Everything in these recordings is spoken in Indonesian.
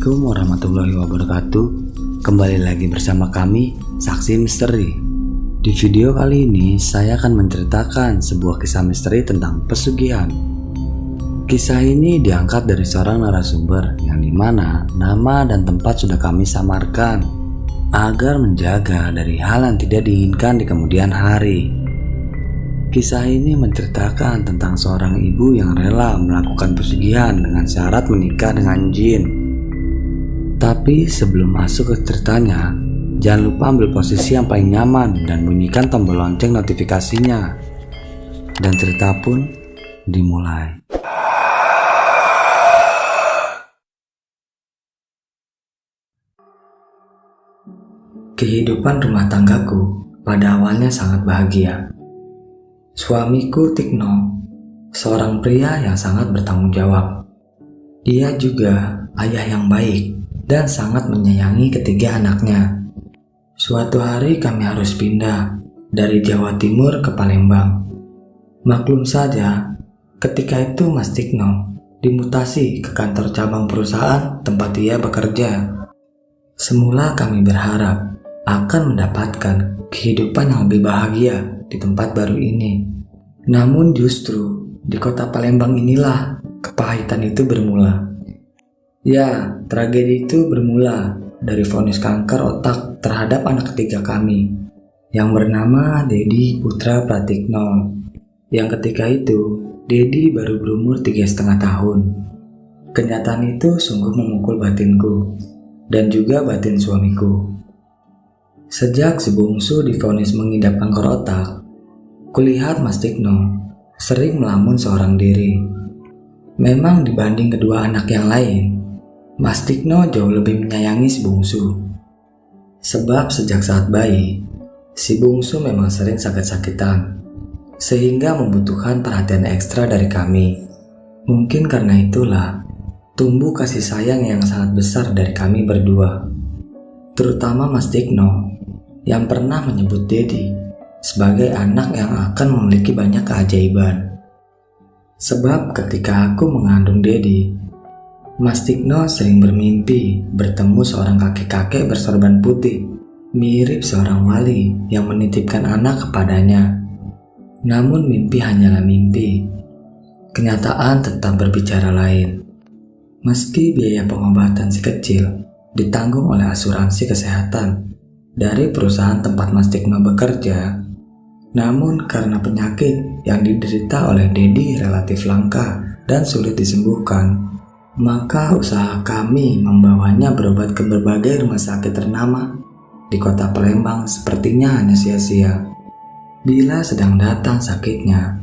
Assalamualaikum warahmatullahi wabarakatuh. Kembali lagi bersama kami, Saksi Misteri. Di video kali ini saya akan menceritakan sebuah kisah misteri tentang pesugihan. Kisah ini diangkat dari seorang narasumber yang dimana nama dan tempat sudah kami samarkan agar menjaga dari hal yang tidak diinginkan di kemudian hari. Kisah ini menceritakan tentang seorang ibu yang rela melakukan pesugihan dengan syarat menikah dengan jin. Tapi sebelum masuk ke ceritanya, jangan lupa ambil posisi yang paling nyaman dan bunyikan tombol lonceng notifikasinya. Dan cerita pun dimulai. Kehidupan rumah tanggaku pada awalnya sangat bahagia. Suamiku Tikno, seorang pria yang sangat bertanggung jawab. Ia juga ayah yang baik dan sangat menyayangi ketiga anaknya. Suatu hari kami harus pindah dari Jawa Timur ke Palembang. Maklum saja, ketika itu Mas Tikno dimutasi ke kantor cabang perusahaan tempat ia bekerja. Semula kami berharap akan mendapatkan kehidupan yang lebih bahagia di tempat baru ini. Namun justru di kota Palembang inilah kepahitan itu bermula. Ya, tragedi itu bermula dari vonis kanker otak terhadap anak ketiga kami yang bernama Dedi Putra Pratikno. Yang ketika itu Dedi baru berumur 3,5 tahun. Kenyataan itu sungguh memukul batinku dan juga batin suamiku. Sejak si bungsu divonis mengidap kanker otak, kulihat Mas Tikno sering melamun seorang diri. Memang dibanding kedua anak yang lain, Mas Tikno jauh lebih menyayangi si bungsu. Sebab sejak saat bayi, si bungsu memang sering sakit-sakitan, sehingga membutuhkan perhatian ekstra dari kami. Mungkin karena itulah tumbuh kasih sayang yang sangat besar dari kami berdua. Terutama Mas Tikno yang pernah menyebut Dedi sebagai anak yang akan memiliki banyak keajaiban. Sebab ketika aku mengandung Dedi, Mas Tikno sering bermimpi bertemu seorang kakek-kakek bersorban putih, mirip seorang wali yang menitipkan anak kepadanya. Namun mimpi hanyalah mimpi. Kenyataan tetap berbicara lain. Meski biaya pengobatan si kecil ditanggung oleh asuransi kesehatan dari perusahaan tempat Mas Tikno bekerja, namun karena penyakit yang diderita oleh Dedi relatif langka dan sulit disembuhkan, maka usaha kami membawanya berobat ke berbagai rumah sakit ternama di kota Palembang sepertinya hanya sia-sia. Bila sedang datang sakitnya,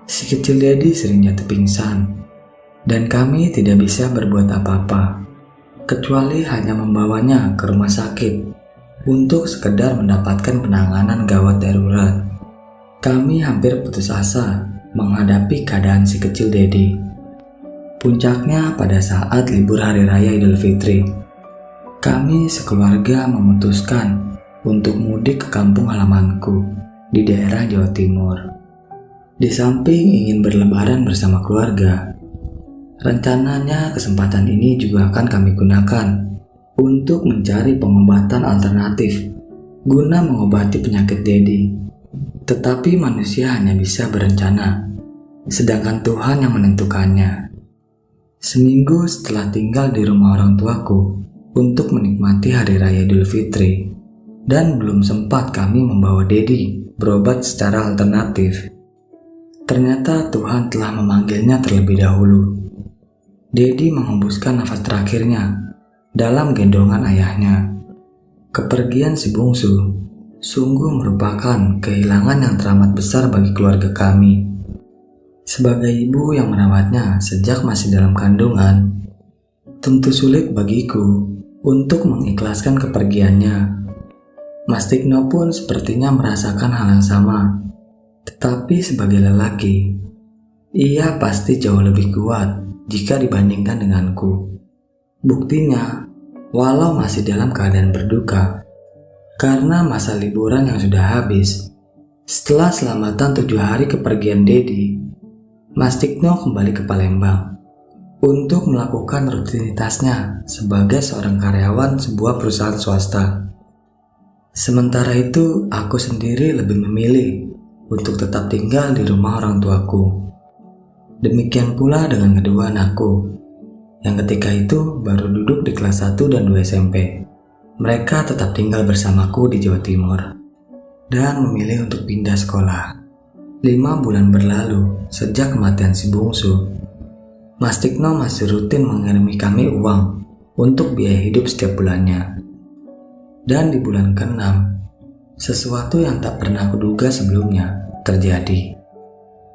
si kecil Dedi sering jatuh pingsan, dan kami tidak bisa berbuat apa-apa kecuali hanya membawanya ke rumah sakit untuk sekedar mendapatkan penanganan gawat darurat. Kami hampir putus asa menghadapi keadaan si kecil Dedi. Puncaknya pada saat libur Hari Raya Idul Fitri, kami sekeluarga memutuskan untuk mudik ke kampung halamanku di daerah Jawa Timur. Di samping ingin berlebaran bersama keluarga, rencananya kesempatan ini juga akan kami gunakan untuk mencari pengobatan alternatif guna mengobati penyakit Dedi. Tetapi manusia hanya bisa berencana, sedangkan Tuhan yang menentukannya. Seminggu setelah tinggal di rumah orang tuaku untuk menikmati Hari Raya Idul Fitri, dan belum sempat kami membawa Dedi berobat secara alternatif, ternyata Tuhan telah memanggilnya terlebih dahulu. Dedi menghembuskan nafas terakhirnya dalam gendongan ayahnya. Kepergian si bungsu sungguh merupakan kehilangan yang teramat besar bagi keluarga kami. Sebagai ibu yang merawatnya sejak masih dalam kandungan, tentu sulit bagiku untuk mengikhlaskan kepergiannya. Mas Tikno pun sepertinya merasakan hal yang sama. Tetapi sebagai lelaki, ia pasti jauh lebih kuat jika dibandingkan denganku. Buktinya, walau masih dalam keadaan berduka karena masa liburan yang sudah habis, setelah selamatan 7 hari kepergian Dedi, Mas Tikno kembali ke Palembang. untuk melakukan rutinitasnya sebagai seorang karyawan sebuah perusahaan swasta. Sementara itu, aku sendiri lebih memilih untuk tetap tinggal di rumah orang tuaku. Demikian pula dengan kedua anakku, yang ketika itu baru duduk di kelas 1 dan 2 SMP. Mereka tetap tinggal bersamaku di Jawa Timur dan memilih untuk pindah sekolah. 5 bulan berlalu sejak kematian si bungsu. Mas Tikno masih rutin mengirimi kami uang untuk biaya hidup setiap bulannya. Dan di bulan ke-6, sesuatu yang tak pernah kuduga sebelumnya terjadi.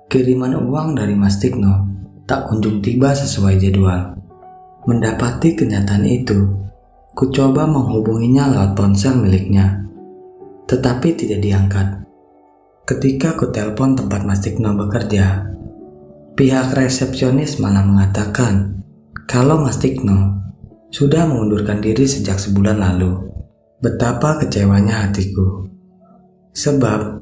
Kiriman uang dari Mas Tikno tak kunjung tiba sesuai jadwal. Mendapati kenyataan itu, ku coba menghubunginya lewat ponsel miliknya, tetapi tidak diangkat. Ketika ku telepon tempat Mas Tikno bekerja, pihak resepsionis malah mengatakan kalau Mas Tikno sudah mengundurkan diri sejak sebulan lalu. Betapa kecewanya hatiku. Sebab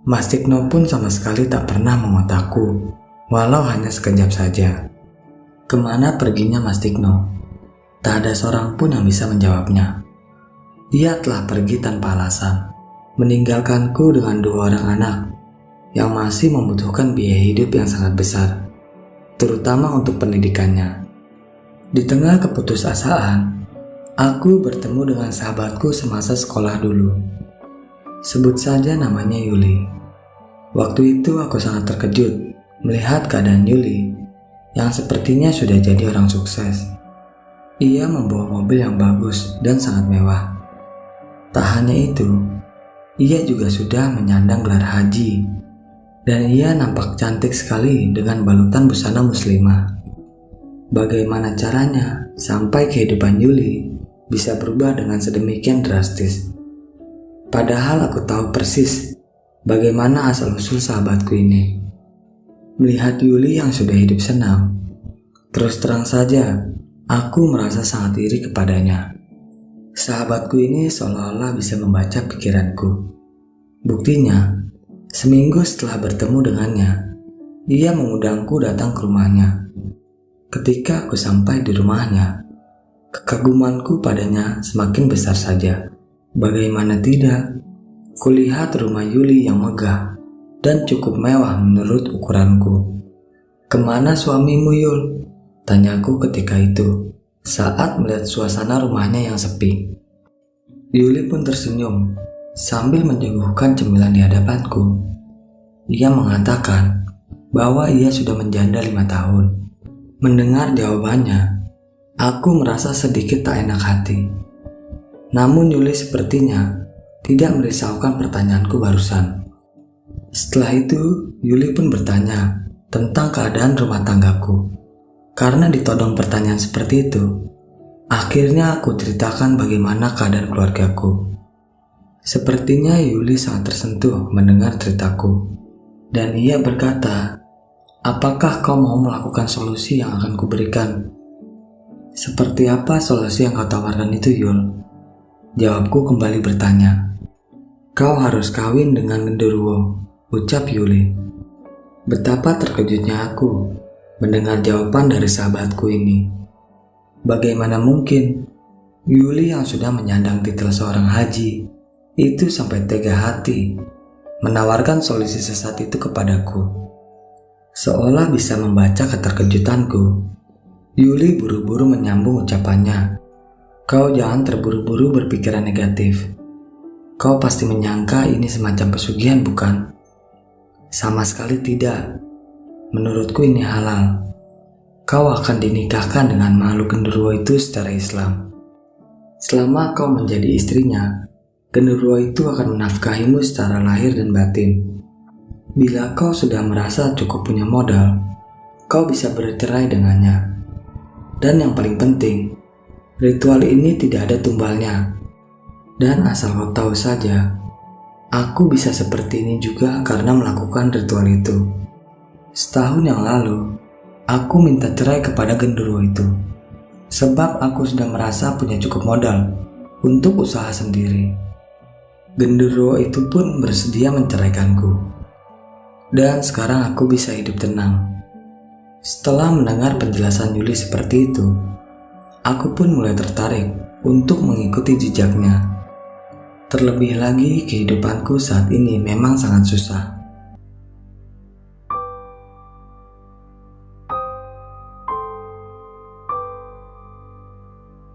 Mas Tikno pun sama sekali tak pernah mengontakku, walau hanya sekejap saja. Kemana perginya Mas Tikno? Tak ada seorang pun yang bisa menjawabnya. Ia telah pergi tanpa alasan, meninggalkanku dengan 2 orang anak yang masih membutuhkan biaya hidup yang sangat besar, terutama untuk pendidikannya. Di tengah keputusasaan, aku bertemu dengan sahabatku semasa sekolah dulu. Sebut saja namanya Yuli. Waktu itu aku sangat terkejut melihat keadaan Yuli yang sepertinya sudah jadi orang sukses. Ia membawa mobil yang bagus dan sangat mewah. Tak hanya itu, ia juga sudah menyandang gelar haji, dan ia nampak cantik sekali dengan balutan busana muslimah. Bagaimana caranya sampai kehidupan Yuli bisa berubah dengan sedemikian drastis? Padahal aku tahu persis bagaimana asal-usul sahabatku ini. Melihat Yuli yang sudah hidup senang, terus terang saja, aku merasa sangat iri kepadanya. Sahabatku ini seolah-olah bisa membaca pikiranku. Buktinya, seminggu setelah bertemu dengannya, ia mengundangku datang ke rumahnya. Ketika aku sampai di rumahnya, kekagumanku padanya semakin besar saja. Bagaimana tidak, kulihat rumah Yuli yang megah dan cukup mewah menurut ukuranku. "Kemana suamimu, Yul?" tanyaku ketika itu, saat melihat suasana rumahnya yang sepi. Yuli pun tersenyum sambil menyuguhkan cemilan di hadapanku. Ia mengatakan bahwa ia sudah menjanda 5 tahun. Mendengar jawabannya, aku merasa sedikit tak enak hati. Namun Yuli sepertinya tidak merisaukan pertanyaanku barusan. Setelah itu, Yuli pun bertanya tentang keadaan rumah tanggaku. Karena ditodong pertanyaan seperti itu, akhirnya aku ceritakan bagaimana keadaan keluargaku. Sepertinya Yuli sangat tersentuh mendengar ceritaku, dan ia berkata, "Apakah kau mau melakukan solusi yang akan kuberikan?" "Seperti apa solusi yang kau tawarkan itu, Yul?" Jawabku kembali bertanya. "Kau harus kawin dengan genderuwo," ucap Yuli. Betapa terkejutnya aku mendengar jawaban dari sahabatku ini. Bagaimana mungkin Yuli yang sudah menyandang titel seorang haji itu sampai tega hati menawarkan solusi sesat itu kepadaku? Seolah bisa membaca keterkejutanku, Yuli buru-buru menyambung ucapannya. "Kau jangan terburu-buru berpikiran negatif. Kau pasti menyangka ini semacam pesugihan, bukan?" "Sama sekali tidak. Menurutku ini halal. Kau akan dinikahkan dengan makhluk genderuwo itu secara Islam. Selama kau menjadi istrinya, genderuwo itu akan menafkahimu secara lahir dan batin. Bila kau sudah merasa cukup punya modal, kau bisa bercerai dengannya. Dan yang paling penting, ritual ini tidak ada tumbalnya. Dan asal kau tahu saja, aku bisa seperti ini juga karena melakukan ritual itu. Setahun yang lalu, aku minta cerai kepada genderuwo itu, sebab aku sudah merasa punya cukup modal untuk usaha sendiri. Genderuwo itu pun bersedia menceraikanku. Dan sekarang aku bisa hidup tenang. Setelah mendengar penjelasan Yuli seperti itu, aku pun mulai tertarik untuk mengikuti jejaknya. Terlebih lagi kehidupanku saat ini memang sangat susah.